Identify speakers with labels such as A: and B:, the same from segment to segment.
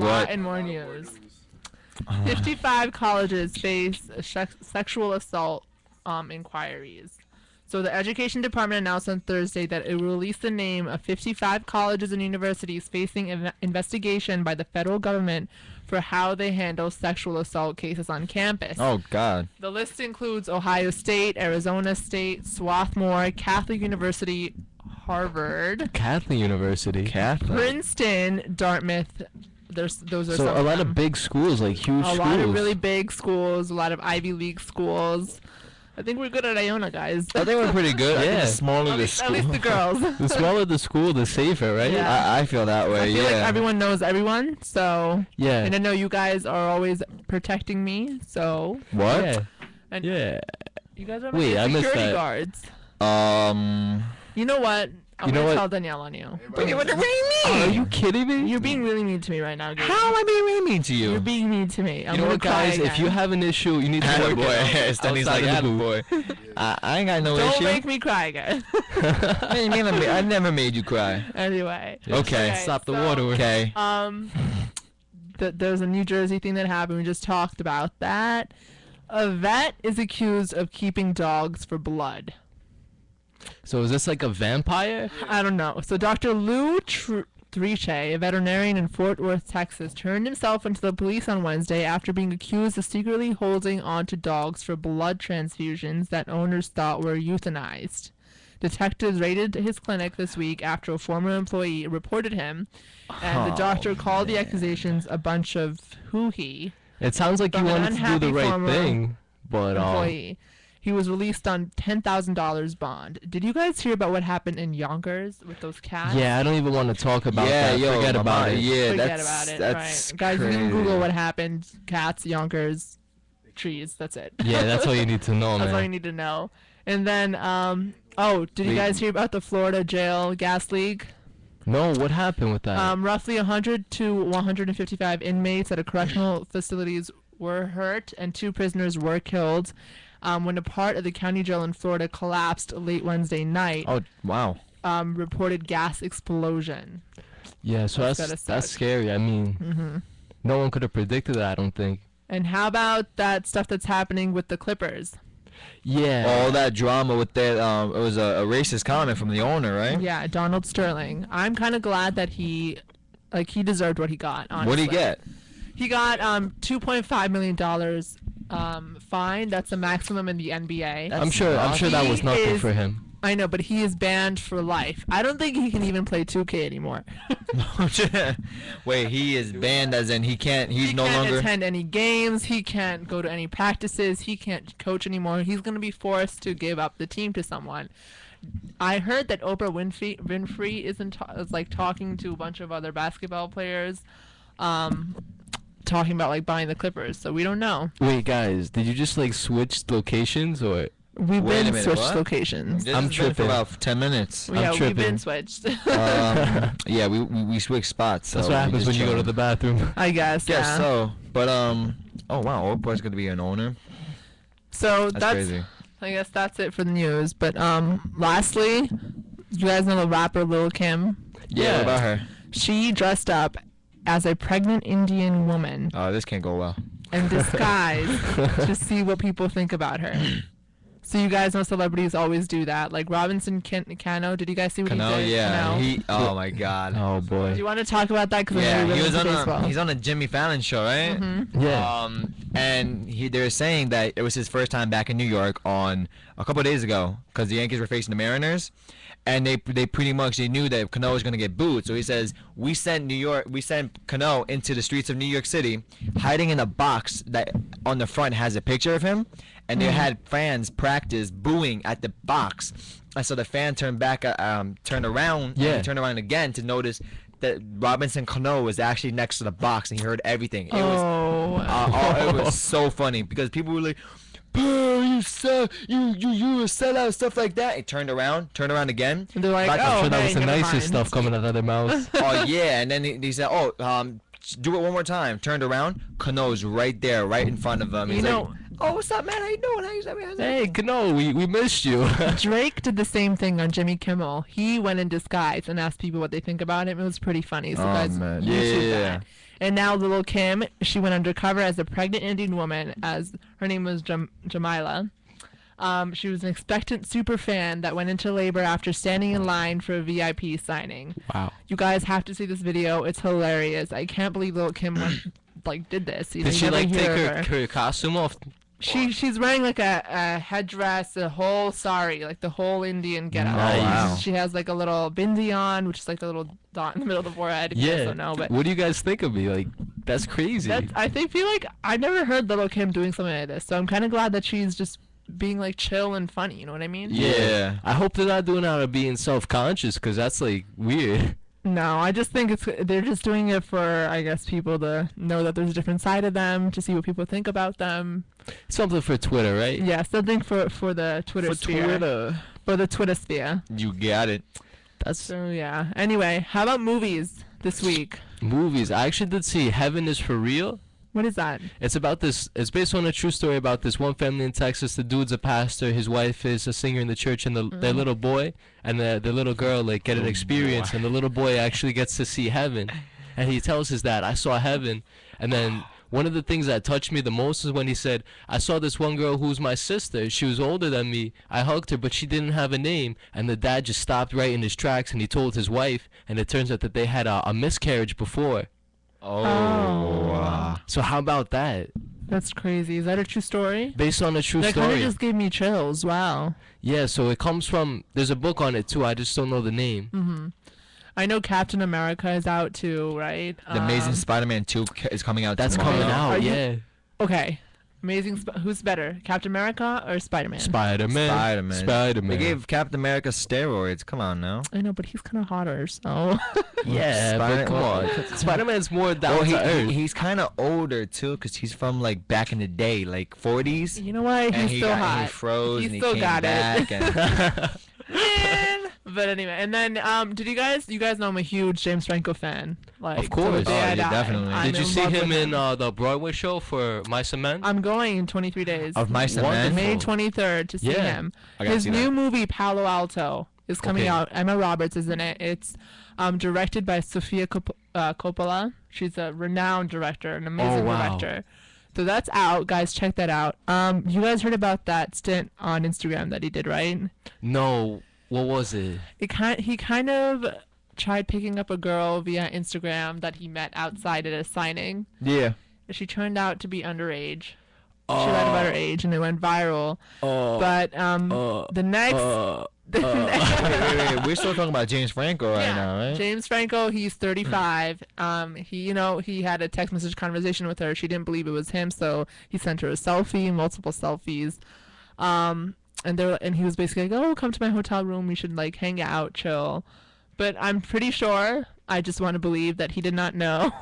A: What?
B: And more news. 55 colleges face sexual assault inquiries. So the Education Department announced on Thursday that it will release the name of 55 colleges and universities facing investigation by the federal government for how they handle sexual assault cases on campus.
A: Oh, God.
B: The list includes Ohio State, Arizona State, Swarthmore, Catholic University, Harvard,
C: Catholic University.
B: Princeton, Dartmouth. Those are
C: So
B: some
C: a
B: of
C: lot
B: them.
C: of big schools, like huge
B: A
C: schools.
B: lot of really big schools, a lot of Ivy League schools. I think we're good at Iona, guys.
A: I think we're pretty good. I think
C: Yeah.
A: the smaller
B: at,
A: the
B: least,
A: school.
B: at least the girls.
C: The smaller the school, the safer, right?
B: Yeah.
A: I feel that way,
B: I feel
A: yeah.
B: like everyone knows everyone, so
C: Yeah.
B: and I know you guys are always protecting me, so
A: What?
C: Yeah.
B: and
C: Yeah.
B: you guys are my
C: Wait, I missed
B: security
C: that.
B: guards.
A: Um...
B: You know what? I'm
C: You know
B: gonna
C: what?
B: tell Danielle on you.
A: What do you mean?
C: Are you kidding me?
B: You're being really mean to me right now, Gabe.
A: How am I being really mean to you?
B: You're being mean to me. I'm
C: You know
B: gonna
C: what,
B: cry
C: guys? If
B: again.
C: you have an issue, you need to work
A: Attaboy.
C: it
A: Stanley's
C: outside
A: like,
C: of the booth.
A: attaboy. I ain't got no
B: Don't
A: issue.
B: make me cry again.
A: I never made you cry.
B: Anyway.
A: Okay.
C: Stop the
B: so,
C: water.
A: Okay.
B: There's a New Jersey thing that happened. We just talked about that. A vet is accused of keeping dogs for blood.
C: So is this like a vampire?
B: I don't know. So Dr. Lou Triche, a veterinarian in Fort Worth, Texas, turned himself into the police on Wednesday after being accused of secretly holding onto dogs for blood transfusions that owners thought were euthanized. Detectives raided his clinic this week after a former employee reported him, and the doctor called the accusations a bunch of hooey.
C: It sounds like you
B: From an
C: wanted to do the
B: unhappy
C: right
B: former
C: thing, but
B: Employee. He was released on $10,000 bond. Did you guys hear about what happened in Yonkers with those cats?
C: yeah, I don't even want to talk about
A: yeah,
C: that.
A: yo,
C: Forget
A: my
C: about
A: mind-
C: it.
A: Yeah,
B: Forget
A: that's,
B: about it.
A: That's
B: Right. Guys, you
A: crazy.
B: can Google what happened. Cats, Yonkers, trees. That's it.
C: Yeah, that's all you need to know,
B: That's all you
C: man.
B: need to know. And then, did you
A: Wait.
B: guys hear about the Florida jail gas leak?
C: No, what happened with that?
B: Roughly 100 to 155 inmates at a correctional facilities were hurt, and 2 prisoners were killed when a part of the county jail in Florida collapsed late Wednesday night.
A: Oh, wow.
B: Reported gas explosion.
C: Yeah, so
B: That's gotta
C: that's
B: suck.
C: scary. I mean, no one could have predicted that, I don't think.
B: And how about that stuff that's happening with the Clippers?
C: Yeah.
A: All that drama with that, it was a racist comment from the owner, right?
B: Yeah, Donald Sterling. I'm kind of glad that he deserved what he got, honestly.
A: What'd he get?
B: He got $2.5 million fine. That's the maximum in the NBA.
C: I'm sure that was
B: He
C: nothing
B: is-
C: for him.
B: I know, but he is banned for life. I don't think he can even play 2K anymore.
A: Wait, he is banned as in he can't, he's
B: He
A: no
B: can't
A: longer...
B: attend any games. He can't go to any practices. He can't coach anymore. He's going to be forced to give up the team to someone. I heard that Oprah Winfrey is like talking to a bunch of other basketball players, talking about like buying the Clippers. So we don't know.
C: Wait, guys, did you just like switch locations or?
B: We've
A: Wait a
B: been
A: minute,
B: switched
A: what?
B: locations.
A: This
C: I'm
A: has been for
C: tripping.
A: about 10 minutes.
B: Yeah, we've been
C: tripping.
B: switched.
A: Yeah, we switched spots.
C: That's
A: so
C: what
A: we
C: happens
A: just
C: when you go to
A: chilling.
C: the bathroom.
B: I guess.
A: Guess
B: Yeah.
A: so. But, oh wow, Oprah's gonna be an owner.
B: So
A: That's crazy.
B: I guess that's it for the news. But lastly, you guys know the rapper Lil Kim?
A: Yeah, what about her?
B: She dressed up as a pregnant Indian woman
A: This can't go well.
B: in disguise to see what people think about her. So you guys know celebrities always do that. Like Robinson Cano, did you guys see what
A: Cano,
B: he did?
A: yeah.
B: Cano?
A: Oh my God.
C: Oh
B: Do
C: boy.
B: you want to talk about that? Because
A: Yeah,
B: I know
A: he
B: you're
A: was
B: really
A: on
B: into baseball.
A: he's on a Jimmy Fallon show, right?
B: Mm-hmm.
C: Yeah.
A: And they were saying that it was his first time back in New York on a couple of days ago because the Yankees were facing the Mariners, and they pretty much knew that Cano was gonna get booed. So he says we sent Cano into the streets of New York City, hiding in a box that on the front has a picture of him, and they had fans practice booing at the box, and so the fan turned around,
C: Yeah.
A: and turned around again to notice that Robinson Cano was actually next to the box, and he heard everything. It was it was so funny because people were like, "Boo, you suck, you a sellout," stuff like that. He turned around again.
B: And they're like,
A: Back-
B: oh,
C: I'm sure that
B: hey,
C: was the
B: never
C: nicest
B: mind.
C: stuff coming out of their mouths.
A: Oh yeah, and then he said, do it one more time. Turned around, Cano's right there, right in front of him. He's
B: You know,
A: like, "Oh, what's up, man? How you doing? How you doing?"
C: Hey, Cano, we missed you.
B: Drake did the same thing on Jimmy Kimmel. He went in disguise and asked people what they think about him. It was pretty funny. So
A: Oh,
B: guys,
A: man.
B: YouTube
A: Yeah.
B: that. And now little Kim, she went undercover as a pregnant Indian woman, as her name was Jamila. She was an expectant super fan that went into labor after standing in line for a VIP signing.
C: Wow.
B: You guys have to see this video. It's hilarious. I can't believe little Kim did this. You know,
C: Did
B: you
C: she
B: never
C: like
B: hear
C: take
B: of
C: her costume off?
B: She's wearing like a headdress, a whole sari, like the whole Indian getup.
C: Nice.
A: Wow.
B: She has like a little bindi on, which is like the little dot in the middle of the forehead. If you guys
C: Yeah.
B: don't know, but
C: What do you guys think of me? Like, that's crazy.
B: feel like I never heard little Kim doing something like this, so I'm kind of glad that she's just being like chill and funny. You know what I mean?
A: Yeah.
C: I hope they're not doing it out of being self-conscious, because that's like weird.
B: No, I just think they're just doing it for, I guess, people to know that there's a different side of them, to see what people think about them.
C: Something for Twitter, right?
B: Yeah, something for the Twitter sphere. For the Twitter sphere.
A: You got it.
C: That's
B: So yeah. Anyway, how about movies this week?
C: movies. I actually did see Heaven is for Real.
B: What is that?
C: It's about this. It's based on a true story about this one family in Texas. The dude's a pastor. His wife is a singer in the church, and their little boy and the little girl like get an experience, and the little boy actually gets to see heaven. And he tells his dad, "I saw heaven." And then one of the things that touched me the most is when he said, "I saw this one girl who's my sister. She was older than me. I hugged her, but she didn't have a name." And the dad just stopped right in his tracks, and he told his wife. And it turns out that they had a miscarriage before.
A: Oh.
C: So how about that?
B: That's crazy. Is that a true story?
C: Based on a true
B: That kind
C: story.
B: of just gave me chills. Wow.
C: Yeah, so it comes from. There's a book on it too. I just don't know the name.
B: I know Captain America is out too, right?
A: The Amazing Spider-Man 2 is coming out
C: That's
A: tomorrow.
C: coming
B: Are
C: out.
B: you-
C: Yeah.
B: Okay. Who's better, Captain America or Spider-Man?
C: Spider-Man.
A: Spider-Man.
C: Spider-Man.
A: They gave Captain America steroids. Come on now.
B: I know, but he's kind of hotter, so.
C: Yeah, but come on. Spider-Man's more down to earth.
A: He's kind of older too, cause he's from like back in the day, like 40s.
B: You know what?
A: And
B: He's still
A: and
B: hot.
A: he froze
B: He
A: and he
B: still
A: came
B: got
A: back.
B: it.
A: And
B: Man. But anyway, and then did you guys know I'm a huge James Franco fan. Like,
C: Of course.
B: till the day
A: Oh,
B: I
A: yeah,
B: die.
A: definitely.
B: I'm
C: Did you
B: in
C: see
B: love
C: him
B: with
C: in the Broadway show for Mice and Men?
B: I'm going in 23 days.
A: of Mice and
C: Wonderful.
A: Men.
B: May 23rd to see
C: Yeah.
B: him.
A: I gotta
B: His
A: see
B: new
A: that.
B: movie Palo Alto is coming
C: Okay.
B: out. Emma Roberts is in it. It's directed by Sofia Coppola. She's a renowned director, an amazing
C: wow.
B: director. So that's out, guys. Check that out. You guys heard about that stint on Instagram that he did, right?
C: No. What was it?
B: He kind of tried picking up a girl via Instagram that he met outside at a signing.
A: Yeah.
B: She turned out to be underage. She lied about her age, and it went viral.
C: Oh.
B: But the next.
A: Wait. We're still talking about James Franco right now, right?
B: James Franco, he's 35. He had a text message conversation with her. She didn't believe it was him, so he sent her a selfie, multiple selfies. And he was basically like, "Oh, come to my hotel room. We should like hang out, chill." But I'm pretty sure, I just want to believe that he did not know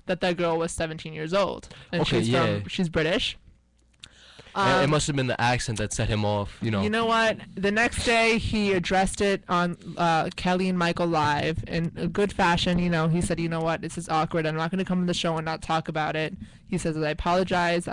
B: that girl was 17 years old, and
C: Okay,
B: she's British.
C: it must have been the accent that set him off. You know.
B: You know what? The next day, he addressed it on Kelly and Michael Live in a good fashion. You know, he said, "You know what? This is awkward. I'm not going to come on the show and not talk about it." He says, "I apologize.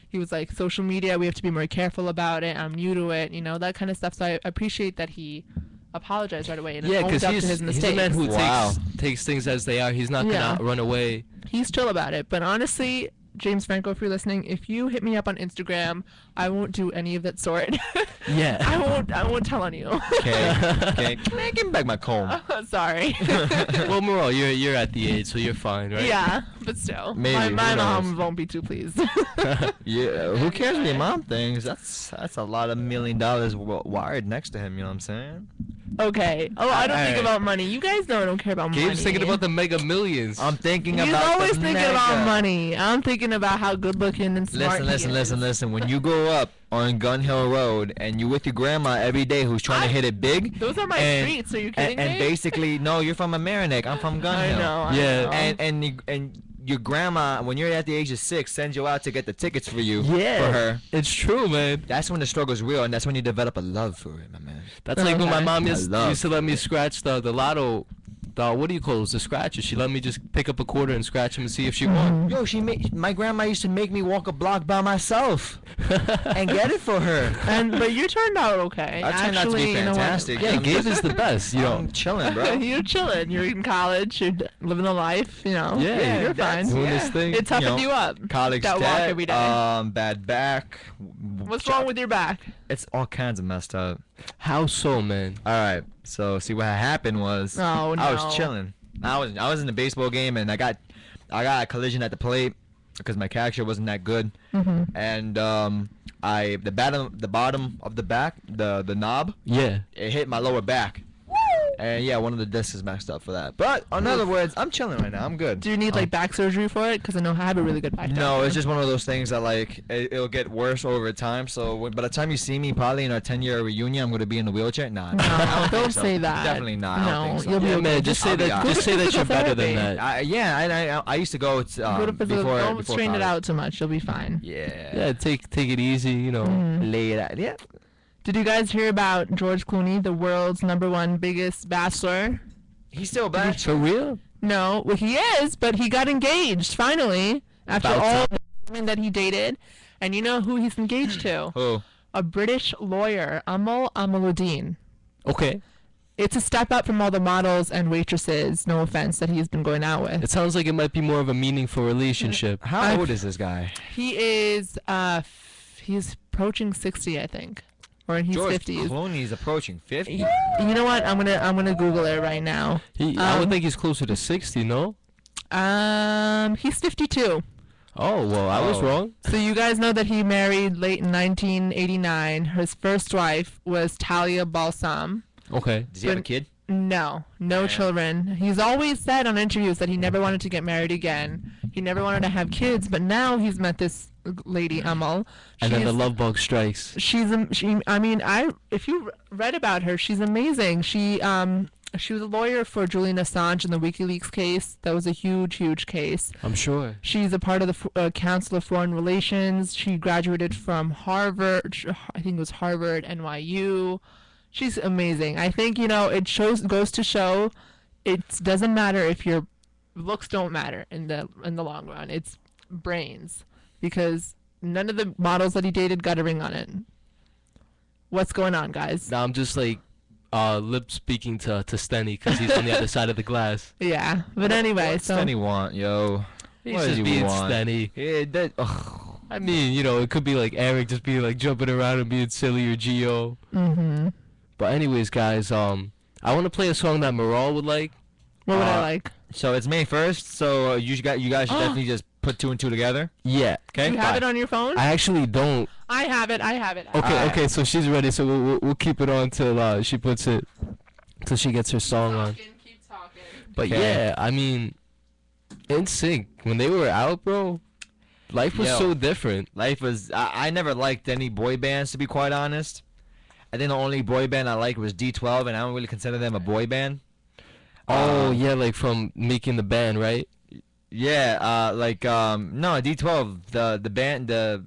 B: He was like, social media, we have to be more careful about it. I'm new to it. You know, that kind of stuff." So I appreciate that he apologized right away and
C: Yeah,
B: owned
C: because
B: up to his
C: he's a
B: mistakes.
C: man who
A: Wow.
C: takes things as they are. He's not
B: Yeah.
C: gonna run away.
B: He's chill about it. But honestly, James Franco, if you're listening, if you hit me up on Instagram, I won't do any of that sort.
C: Yeah.
B: I won't tell on you.
A: Okay. Man, give me back my comb.
B: Sorry.
C: Well, Moral, you're at the age, so you're fine, right?
B: Yeah, but still,
A: Maybe,
B: my
A: who
B: mom
A: knows?
B: won't be too pleased.
A: Yeah. Who cares what your mom thinks? That's a lot of $1 million wired next to him. You know what I'm saying?
B: Okay. Oh, I don't think
A: Alright.
B: about money. You guys know I don't care about money.
C: Gabe's thinking about the Mega Millions.
A: I'm thinking
B: He's
A: about.
B: always
A: the
B: thinking about
A: mega.
B: money. I'm thinking about how good looking and smart
A: Listen. When you grow up on Gun Hill Road and you with your grandma every day who's trying to hit it big.
B: Those are my
A: and-
B: streets. Are you kidding
A: and
B: me?
A: basically, no, you're from Amerenik. I'm from Gun
B: I
A: Hill.
B: know. I
C: Yeah.
B: know.
A: And your grandma, when you're at the age of 6, sends you out to get the tickets for you.
C: Yeah.
A: For her.
C: It's true, man.
A: That's when the struggle's real, and that's when you develop a love for it, my man.
C: That's like when my
B: Okay.
C: mom
A: I
C: used
A: love
C: to let me
A: it.
C: scratch the lotto what do you call those? The scratches. She let me just pick up a quarter and scratch them and see if she won.
A: Yo, my grandma used to make me walk a block by myself and get it for her.
B: But you turned out okay.
A: I turned out to be
B: Actually, you know what?
A: fantastic.
C: Yeah, Gabe is the best. You know.
A: I'm chilling, bro.
B: You're chilling. You're in college. You're living a life. You know.
C: Yeah,
B: you're
A: that's-
B: fine.
C: Doing this thing.
B: It toughened
A: you
B: you
A: know,
B: up.
A: College
B: That walk
A: debt,
B: every day.
A: bad back.
B: What's wrong with your back?
A: It's all kinds of messed up.
C: How so, man?
A: All right, so see what happened was
B: Oh,
A: I was
B: no.
A: chilling. I was in the baseball game and I got a collision at the plate because my catcher wasn't that good, and the bottom of the back, the knob,
C: Yeah.
A: it hit my lower back. And yeah, one of the discs is messed up for that. But in other words, I'm chilling right now. I'm good.
B: Do you need like back surgery for it? Because I know I have a really good back.
A: No,
B: doctor.
A: it's just one of those things that like it'll get worse over time. So by the time you see me, probably in our 10-year reunion, I'm gonna be in a wheelchair. Nah,
B: No,
A: I don't
B: don't
A: think so.
B: say that.
A: Definitely not. I
B: No,
A: don't think so.
B: you'll be
C: Yeah,
B: okay.
C: man. Just say
A: I'll be
C: that.
A: honest.
C: Just say that you're better than
B: Therapy.
C: that.
A: Yeah, I used to go
B: Go to physical.
A: before
B: Don't
A: before
B: strain it
A: college.
B: out too much. You'll be fine.
A: Yeah.
C: Yeah, take it easy. You know.
A: Lay it out. Yeah.
B: Did you guys hear about George Clooney, the world's #1 biggest bachelor?
A: He's still back.
C: For real?
B: No, well, he is, but he got engaged finally after
C: About
B: all the women that he dated. And you know who he's engaged to?
A: Who?
B: A British lawyer, Amal Amaluddin.
C: Okay.
B: It's a step up from all the models and waitresses, no offense, that he's been going out with.
C: It sounds like it might be more of a meaningful relationship.
A: How
B: I've-
A: old is this guy?
B: He is, he's approaching 60, I think. Or in his
A: George
B: 50s.
A: Clooney's approaching 50.
B: You know what? I'm gonna Google it right now.
C: I would think he's closer to 60. No.
B: He's 52.
C: Oh well, I was
A: Oh.
C: wrong.
B: So you guys know that he married late in 1989. His first wife was Talia Balsam.
C: Okay.
A: Does he have a
B: But-
A: kid?
B: No
A: Yeah.
B: children. He's always said on interviews that he never wanted to get married again. He never wanted to have kids, but now he's met this lady Amal.
C: And then the
B: She's-
C: love bug strikes.
B: if you read about her, she's amazing. She was a lawyer for Julian Assange in the WikiLeaks case. That was a huge case.
C: I'm sure.
B: She's a part of the Council of Foreign Relations. She graduated from Harvard. I think it was Harvard, NYU. She's amazing. I think goes to show it doesn't matter if your looks don't matter in the long run. It's brains, because none of the models that he dated got a ring on it. What's going on, guys?
C: Now I'm just like lip speaking to Stenny because he's on the other side of the glass.
B: Yeah, but anyway,
A: What's
B: so
A: Stenny want, yo?
C: He's
A: What does
C: just
A: he
C: being
A: want?
C: Stenny.
A: Yeah, ugh.
C: I mean, it could be like Eric just being like jumping around and being silly, or Gio. But anyways, guys, I want to play a song that Maral would like.
B: what would I like?
A: So it's May 1st, so you guys should definitely just put 2 and 2 together.
C: Yeah.
A: Okay?
B: Do you have
A: Bye.
B: it on your phone?
C: I actually don't.
B: I have it.
C: Okay,
A: Alright.
C: okay. So she's ready. So we'll keep it on till she puts it, till she gets her song on.
B: Keep talking.
C: But
A: Okay.
C: yeah, I mean, NSYNC when they were out, bro, life was
A: Yo.
C: so different.
A: Life was. I never liked any boy bands, to be quite honest. I think the only boy band I liked was D12, and I don't really consider them a boy band.
C: Oh yeah, like from Making the Band, right?
A: Yeah, no, D12, the band, the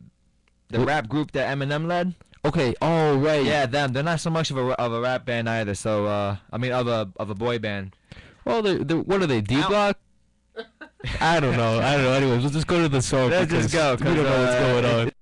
C: What?
A: rap group that Eminem led.
C: Okay. Oh right.
A: Yeah, them. They're not so much of a rap band either. So I mean, of a boy band.
C: Well, they're what are they? D Block? I don't know. Anyways, we'll just go to the song.
A: Let's
C: because
A: just go.
C: We don't know what's going on.